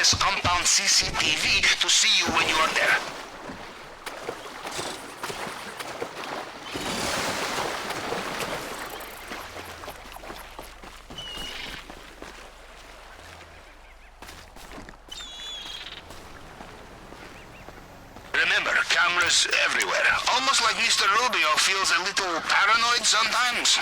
wireless compound CCTV to see you when you are there. Remember, cameras everywhere. Almost like Mr. Rubio feels a little paranoid sometimes.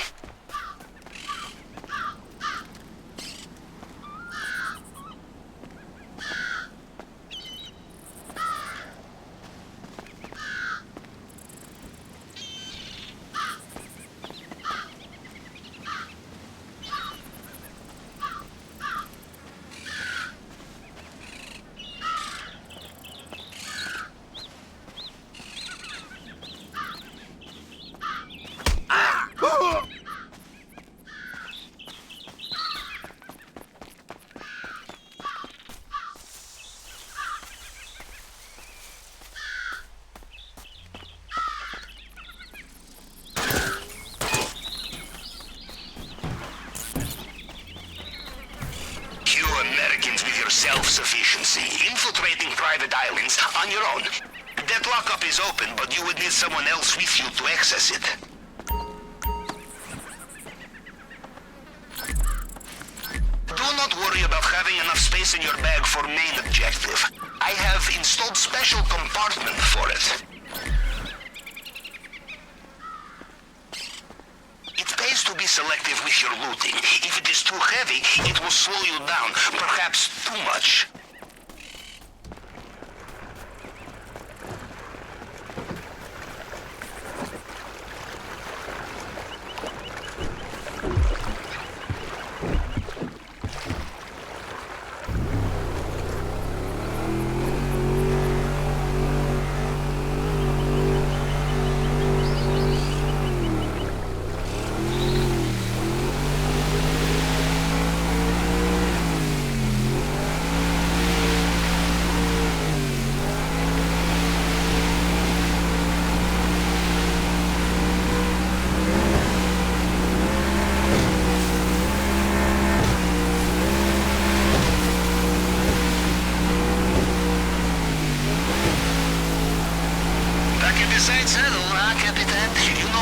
Americans with your self-sufficiency, infiltrating private islands on your own. That lockup is open, but you would need someone else with you to access it. Do not worry about having enough space in your bag for main objective. I have installed special compartment for it. It pays to be selective with your looting. If it is too heavy, it will slow you down, perhaps too much.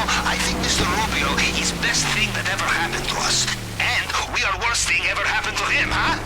I think Mr. Rubio is best thing that ever happened to us. And we are worst thing ever happened to him, huh?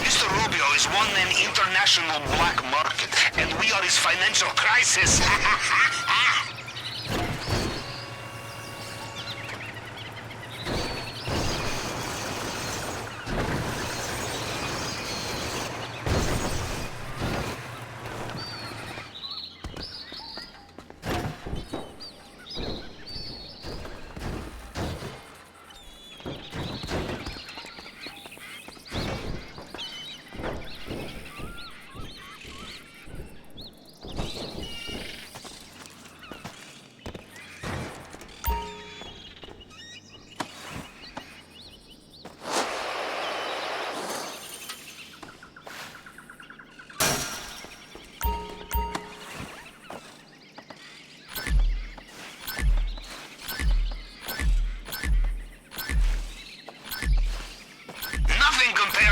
Mr. Rubio is one-man international black market, and we are his financial crisis.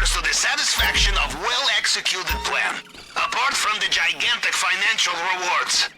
To the satisfaction of well-executed plan, apart from the gigantic financial rewards.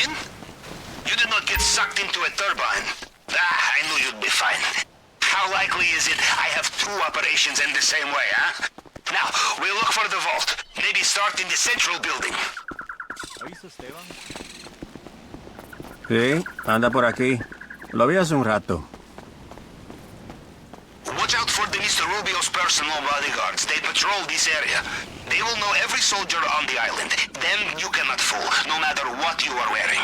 in? You did not get sucked into a turbine. I knew you'd be fine. How likely is it I have two operations in the same way, huh? Now, we'll look for the vault. Maybe start in the central building. ¿Has visto Esteban? Sí, anda por aquí. Lo vi hace un rato. Watch out for the Mr. Rubio's personal bodyguards. They patrol this area. They will know every soldier on the island. Them you cannot fool, no matter what you are wearing.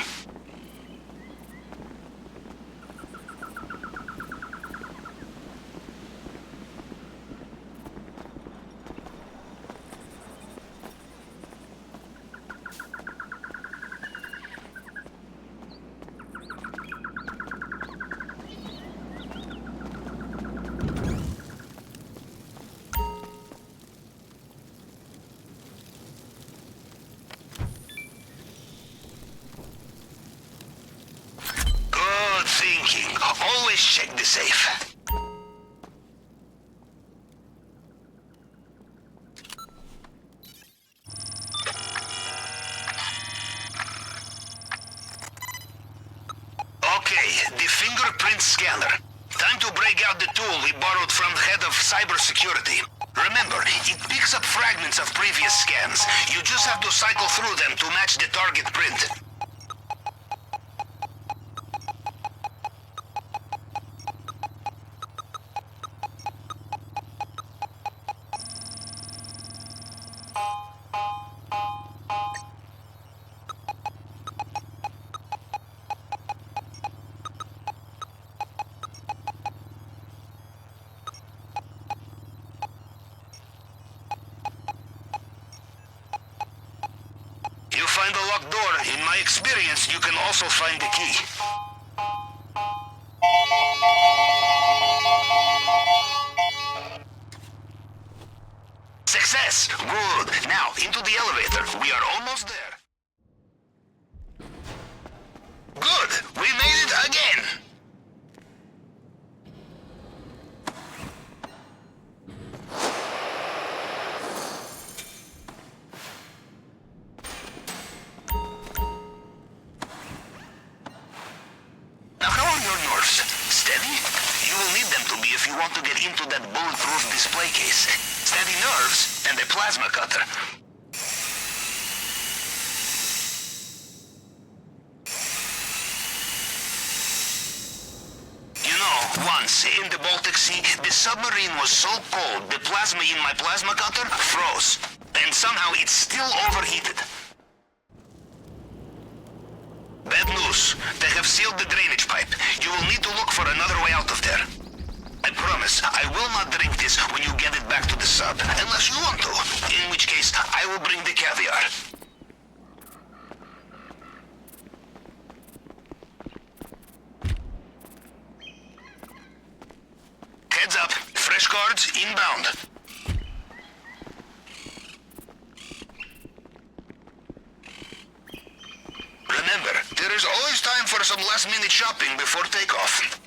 Thinking. Always check the safe. Okay, the fingerprint scanner. Time to break out the tool we borrowed from the head of cybersecurity. Remember, it picks up fragments of previous scans. You just have to cycle through them to match the target print. Find a locked door. In my experience, you can also find the key. Success! Good. Now, into the elevator. We are almost there. Good! We made it again! If you want to get into that bulletproof display case. Steady nerves and a plasma cutter. You know, once in the Baltic Sea, the submarine was so cold the plasma in my plasma cutter froze. And somehow it's still overheated. Bad news. They have sealed the drainage pipe. You will need to look for another way out of there. I promise, I will not drink this when you get it back to the sub, unless you want to, in which case I will bring the caviar. Heads up, fresh cards inbound. Remember, there is always time for some last-minute shopping before takeoff.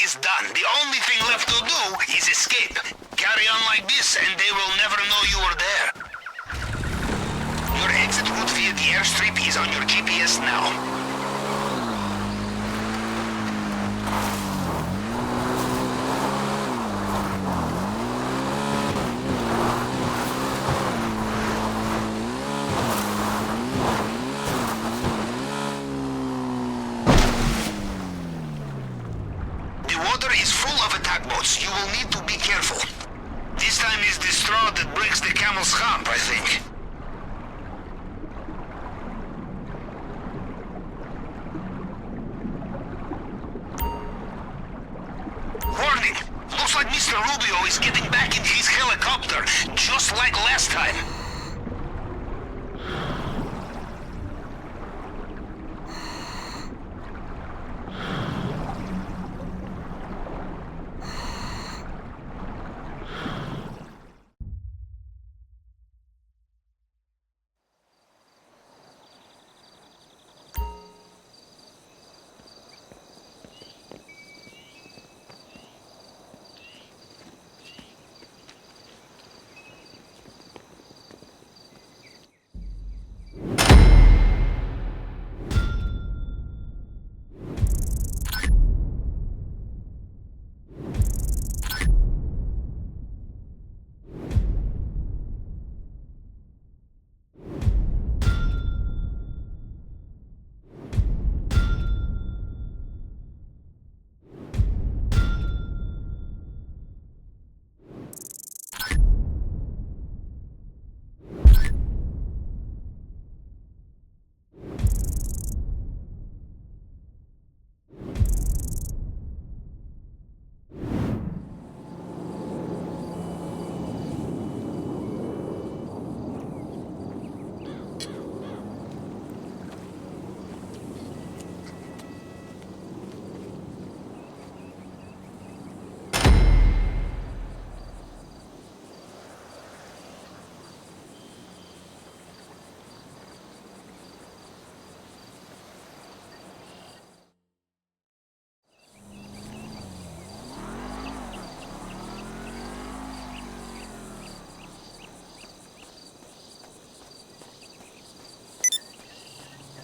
Is done. The only thing left to do is escape. Carry on like this and they will never know you were there. Your exit route via the airstrip is on your GPS now. You will need to be careful. This time is the straw that breaks the camel's hump, I think. Warning! Looks like Mr. Rubio is getting back in his helicopter, just like last time.